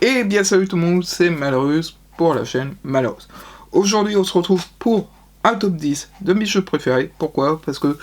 Et bien salut tout le monde, c'est Malheureuse pour la chaîne Malheureuse. Aujourd'hui on se retrouve pour un top 10 de mes jeux préférés. Pourquoi? Parce que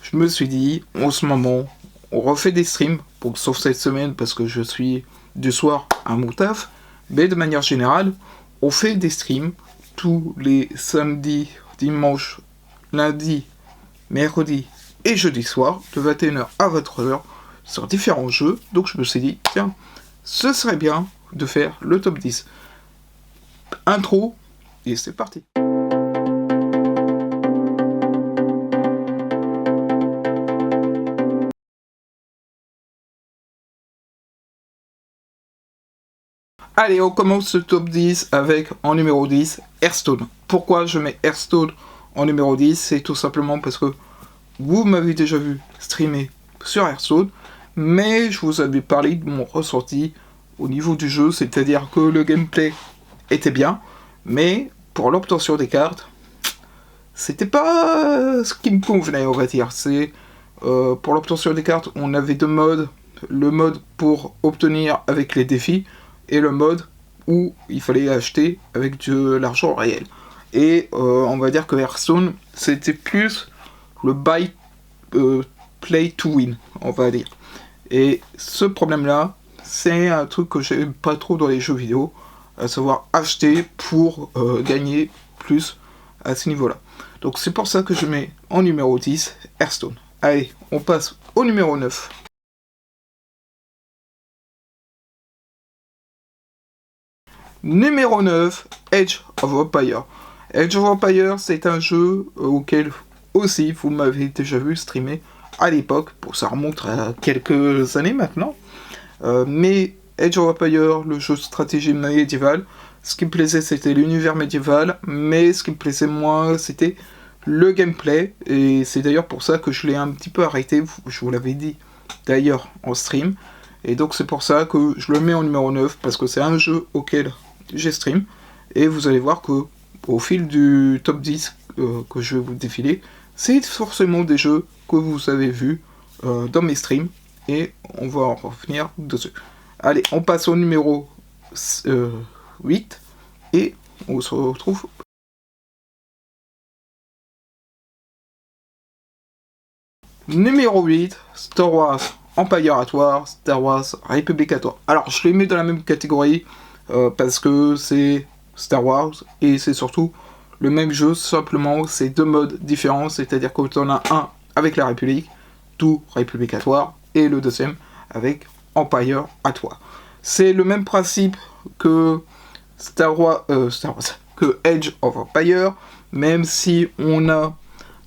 je me suis dit, en ce moment, on refait des streams, bon, sauf cette semaine parce que je suis du soir à mon taf, mais de manière générale, on fait des streams tous les samedis, dimanches, lundi, mercredi et jeudi soir, de 21h à 23h, sur différents jeux. Donc je me suis dit, tiens, ce serait bien de faire le top 10. Intro, et c'est parti. Allez, on commence ce top 10 avec, en numéro 10, Hearthstone. Pourquoi je mets Hearthstone en numéro 10? C'est tout simplement parce que vous m'avez déjà vu streamer sur Hearthstone, mais je vous avais parlé de mon ressenti au niveau du jeu, c'est-à-dire que le gameplay était bien, mais pour l'obtention des cartes, c'était pas ce qui me convenait, on va dire. C'est pour l'obtention des cartes, on avait deux modes. Le mode pour obtenir avec les défis et le mode où il fallait acheter avec de l'argent réel. Et on va dire que Hearthstone, c'était plus le buy play to win, on va dire. Et ce problème-là, c'est un truc que j'aime pas trop dans les jeux vidéo, à savoir acheter pour gagner plus à ce niveau-là. Donc c'est pour ça que je mets en numéro 10 Hearthstone. Allez, on passe au numéro 9. Numéro 9, Age of Empires. Age of Empires, c'est un jeu auquel aussi vous m'avez déjà vu streamer à l'époque. Bon, ça remonte à quelques années maintenant. Mais Age of Empires, le jeu de stratégie médiévale, ce qui me plaisait c'était l'univers médiéval, mais ce qui me plaisait moins c'était le gameplay. Et c'est d'ailleurs pour ça que je l'ai un petit peu arrêté, je vous l'avais dit d'ailleurs en stream. Et donc c'est pour ça que je le mets en numéro 9, parce que c'est un jeu auquel j'ai stream. Et vous allez voir que au fil du top 10 que je vais vous défiler, c'est forcément des jeux que vous avez vus dans mes streams. Et on va en revenir dessus. Allez, on passe au numéro 8. Et on se retrouve. Numéro 8, Star Wars Empire at War, Star Wars Republic at War. Alors, je les mets dans la même catégorie parce que c'est Star Wars et c'est surtout le même jeu, simplement c'est deux modes différents, c'est-à-dire qu'on en a un avec la République, tout Republic at War, et le deuxième avec Empire at War. C'est le même principe que Star Wars, que Age of Empire, même si on a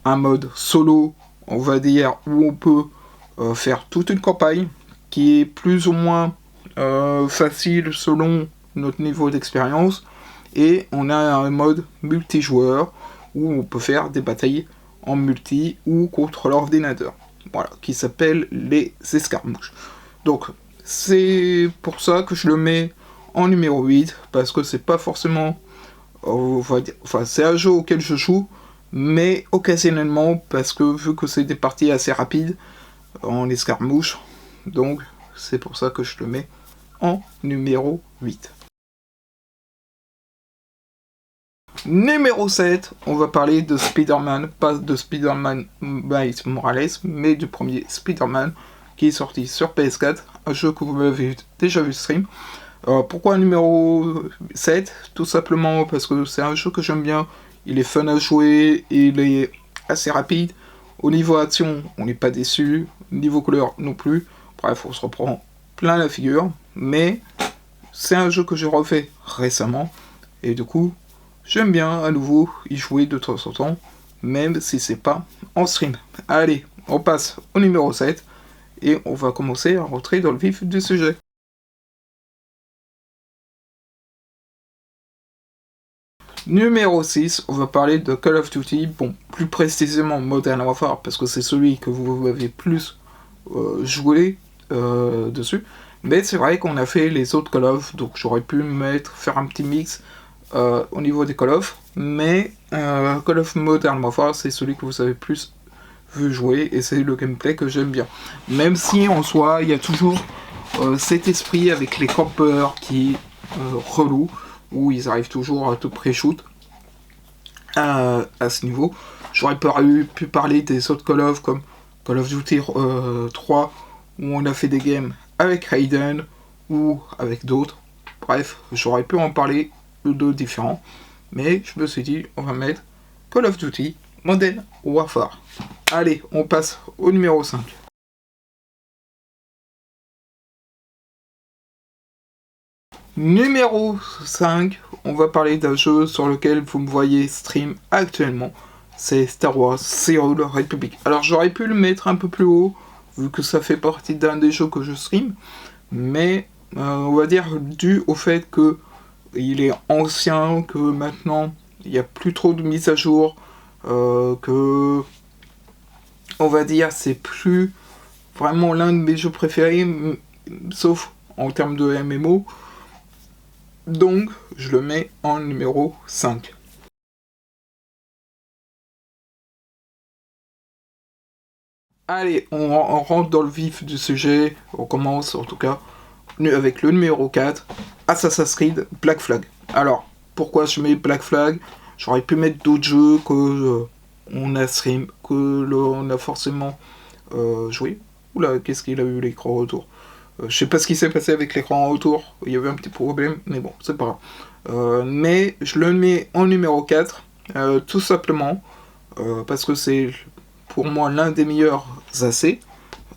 un mode solo, on va dire, où on peut faire toute une campagne qui est plus ou moins facile selon notre niveau d'expérience, et on a un mode multijoueur où on peut faire des batailles en multi ou contre l'ordinateur, voilà, qui s'appelle les escarmouches. Donc c'est pour ça que je le mets en numéro 8, parce que c'est pas forcément c'est un jeu auquel je joue, mais occasionnellement, parce que vu que c'est des parties assez rapides en escarmouche, donc c'est pour ça que je le mets en numéro 8. Numéro 7, on va parler de Spider-Man, pas de Spider-Man Miles Morales, mais du premier Spider-Man qui est sorti sur PS4, un jeu que vous m'avez déjà vu stream. Pourquoi numéro 7? Tout simplement parce que c'est un jeu que j'aime bien, il est fun à jouer, il est assez rapide. Au niveau action, on n'est pas déçu, niveau couleur non plus, bref, on se reprend plein la figure, mais c'est un jeu que j'ai refait récemment, et du coup, j'aime bien à nouveau y jouer de temps en temps, même si c'est pas en stream. Allez, on passe au numéro 7, et on va commencer à rentrer dans le vif du sujet. Numéro 6, on va parler de Call of Duty, bon, plus précisément Modern Warfare, parce que c'est celui que vous avez plus joué dessus. Mais c'est vrai qu'on a fait les autres Call of, donc j'aurais pu faire un petit mix au niveau des Call of, mais Call of Modern Warfare, c'est celui que vous avez plus vu jouer, et c'est le gameplay que j'aime bien. Même si en soi, il y a toujours cet esprit avec les campeurs qui relous, où ils arrivent toujours à te pré-shoot à ce niveau. J'aurais pu parler des autres Call of comme Call of Duty 3, où on a fait des games avec Raiden ou avec d'autres. Bref, j'aurais pu en parler de différents, mais je me suis dit, on va mettre Call of Duty Modern Warfare. Allez, on passe au numéro 5. Numéro 5, on va parler d'un jeu sur lequel vous me voyez stream actuellement. C'est Star Wars Old Republic. Alors j'aurais pu le mettre un peu plus haut, vu que ça fait partie d'un des jeux que je stream. Mais on va dire dû au fait que il est ancien, que maintenant il n'y a plus trop de mises à jour, que on va dire c'est plus vraiment l'un de mes jeux préférés, sauf en termes de MMO. Donc, je le mets en numéro 5. Allez, on rentre dans le vif du sujet. On commence, en tout cas, avec le numéro 4, Assassin's Creed Black Flag. Alors, pourquoi je mets Black Flag? J'aurais pu mettre d'autres jeux que on a stream, que l'on a forcément joué. Oula, qu'est-ce qu'il a eu l'écran retour? Je sais pas ce qui s'est passé avec l'écran en retour, il y avait un petit problème, mais bon, c'est pas grave. Mais je le mets en numéro 4, tout simplement, parce que c'est pour moi l'un des meilleurs AC,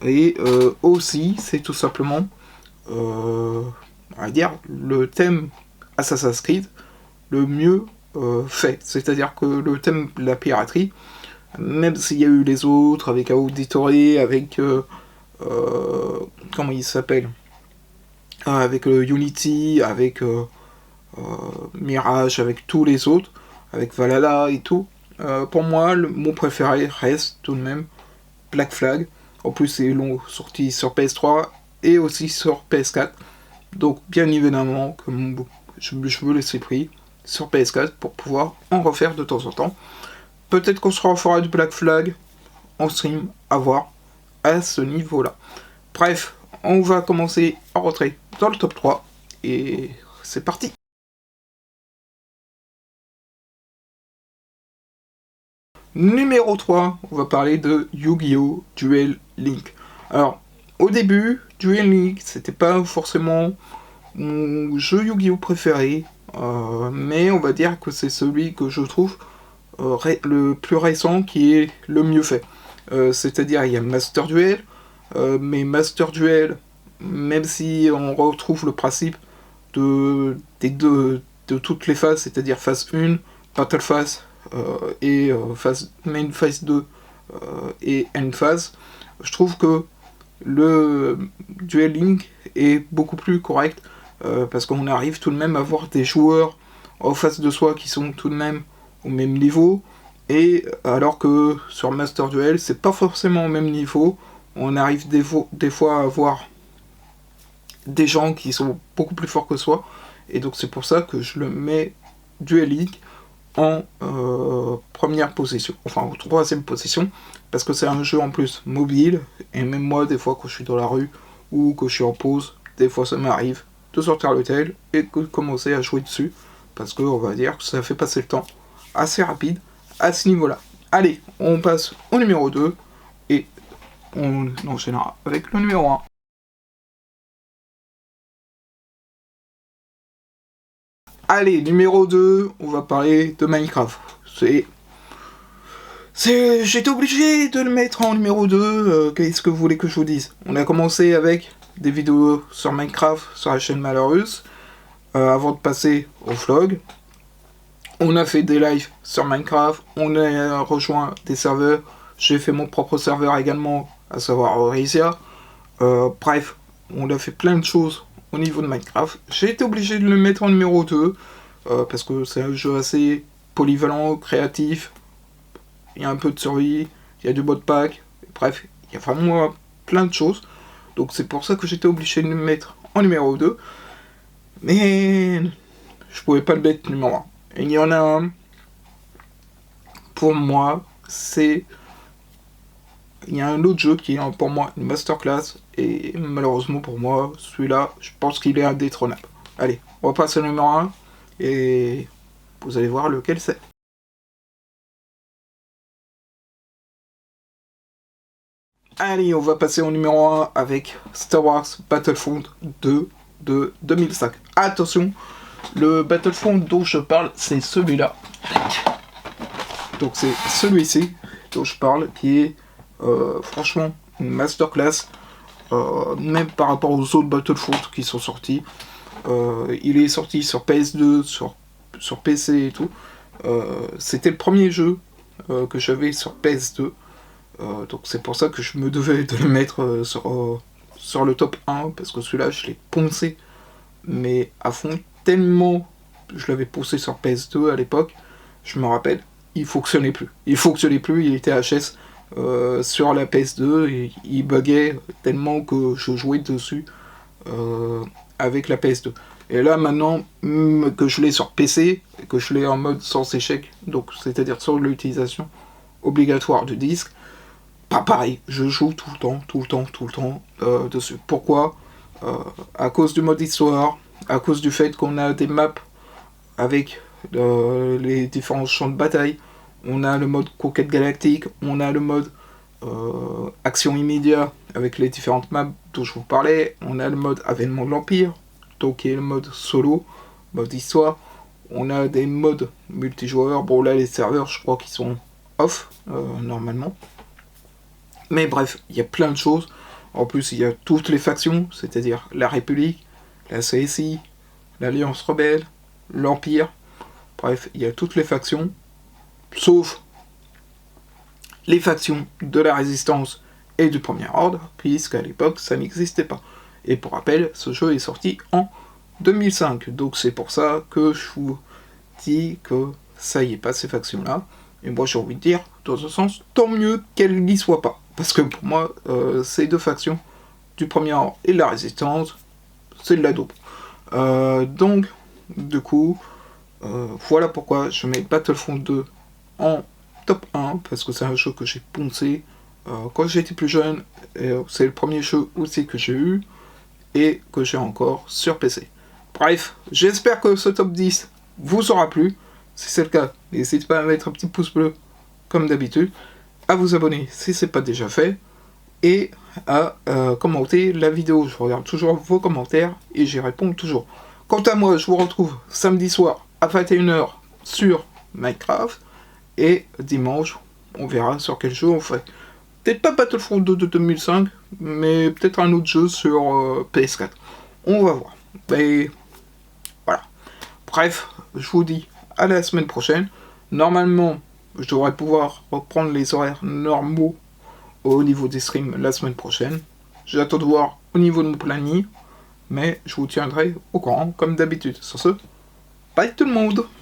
et aussi, c'est tout simplement, on va dire, le thème Assassin's Creed le mieux fait. C'est-à-dire que le thème de la piraterie, même s'il y a eu les autres, avec Auditory, avec... comment il s'appelle, avec Unity, avec Mirage, avec tous les autres, avec Valhalla et tout. Pour moi, mon préféré reste tout de même Black Flag. En plus, ils l'ont sorti sur PS3 et aussi sur PS4. Donc, bien évidemment, je veux laisser pris sur PS4 pour pouvoir en refaire de temps en temps. Peut-être qu'on se refera du Black Flag en stream, à voir à ce niveau-là. Bref, on va commencer en retrait dans le top 3 et c'est parti. Numéro 3, on va parler de Yu-Gi-Oh! Duel Link. Alors, au début, Duel Link, c'était pas forcément mon jeu Yu-Gi-Oh! Préféré, mais on va dire que c'est celui que je trouve le plus récent qui est le mieux fait. C'est-à-dire, il y a Master Duel, mais Master Duel, même si on retrouve le principe de toutes les phases, c'est-à-dire phase 1, Battle Phase et Main Phase 2 et End Phase, je trouve que le Duel Link est beaucoup plus correct parce qu'on arrive tout de même à voir des joueurs en face de soi qui sont tout de même au même niveau, et alors que sur Master Duel, c'est pas forcément au même niveau. On arrive des fois à voir des gens qui sont beaucoup plus forts que soi, et donc c'est pour ça que je le mets Duel Link en première position, enfin en troisième position, parce que c'est un jeu en plus mobile, et même moi des fois quand je suis dans la rue ou que je suis en pause, des fois ça m'arrive de sortir le tel et de commencer à jouer dessus, parce que on va dire que ça fait passer le temps assez rapide à ce niveau-là. Allez, on passe au numéro 2 et on enchaînera avec le numéro 1. Allez, numéro 2, on va parler de Minecraft. J'étais obligé de le mettre en numéro 2, qu'est-ce que vous voulez que je vous dise? On a commencé avec des vidéos sur Minecraft sur la chaîne Malheureuse, avant de passer au vlog. On a fait des lives sur Minecraft, on a rejoint des serveurs, j'ai fait mon propre serveur également, à savoir Orisia. Bref, on a fait plein de choses au niveau de Minecraft. J'ai été obligé de le mettre en numéro 2, parce que c'est un jeu assez polyvalent, créatif, il y a un peu de survie, il y a du modpack, bref, il y a vraiment plein de choses. Donc c'est pour ça que j'étais obligé de le mettre en numéro 2. Mais je pouvais pas le mettre numéro 1. Et il y en a un, pour moi, il y a un autre jeu qui est pour moi une masterclass, et malheureusement pour moi, celui-là, je pense qu'il est indétrônable. Allez, On va passer au numéro 1 et vous allez voir lequel c'est. Allez, on va passer au numéro 1 avec Star Wars Battlefront 2 de 2005. Attention, le Battlefront dont je parle, c'est celui-là. Donc c'est celui-ci dont je parle, qui est franchement une masterclass, même par rapport aux autres Battlefront qui sont sortis. Il est sorti sur PS2, sur PC et tout. C'était le premier jeu que j'avais sur PS2. Donc c'est pour ça que je me devais de le mettre sur le top 1, parce que celui-là je l'ai poncé, mais à fond, tellement je l'avais poncé sur PS2 à l'époque, je me rappelle, il fonctionnait plus. Il était HS sur la PS2 et il buguait tellement que je jouais dessus avec la PS2. Et là maintenant que je l'ai sur PC, et que je l'ai en mode sans échec, donc c'est-à-dire sur l'utilisation obligatoire du disque, pas pareil, je joue tout le temps dessus. Pourquoi à cause du mode histoire, à cause du fait qu'on a des maps avec les différents champs de bataille, on a le mode conquête galactique, on a le mode action immédiat avec les différentes maps dont je vous parlais, on a le mode avènement de l'Empire, donc qui est le mode solo, mode histoire, on a des modes multijoueurs, bon là les serveurs je crois qu'ils sont off normalement. Mais bref, il y a plein de choses. En plus, il y a toutes les factions, c'est-à-dire la République, la CSI, l'Alliance Rebelle, l'Empire. Bref, il y a toutes les factions, sauf les factions de la Résistance et du Premier Ordre, puisqu'à l'époque, ça n'existait pas. Et pour rappel, ce jeu est sorti en 2005. Donc c'est pour ça que je vous dis que ça y est pas, ces factions-là. Et moi, j'ai envie de dire, dans un sens, tant mieux qu'elles n'y soient pas. Parce que pour moi, ces deux factions, du Premier Ordre et de la Résistance, c'est de la dope. Donc, du coup, voilà pourquoi je mets Battlefront 2 en top 1, parce que c'est un jeu que j'ai poncé quand j'étais plus jeune, c'est le premier jeu aussi que j'ai eu, et que j'ai encore sur PC. Bref, j'espère que ce top 10 vous aura plu. Si c'est le cas, n'hésitez pas à mettre un petit pouce bleu, comme d'habitude, à vous abonner si c'est pas déjà fait, et à commenter la vidéo. Je regarde toujours vos commentaires et j'y réponds toujours. Quant à moi, je vous retrouve samedi soir à 21h sur Minecraft, et dimanche, on verra sur quel jeu on fait. Peut-être pas Battlefront 2 de 2005, mais peut-être un autre jeu sur PS4. On va voir. Et voilà. Bref, je vous dis à la semaine prochaine. Normalement, je devrais pouvoir reprendre les horaires normaux au niveau des streams la semaine prochaine. J'attends de voir au niveau de mon planning, mais je vous tiendrai au courant comme d'habitude. Sur ce, bye tout le monde!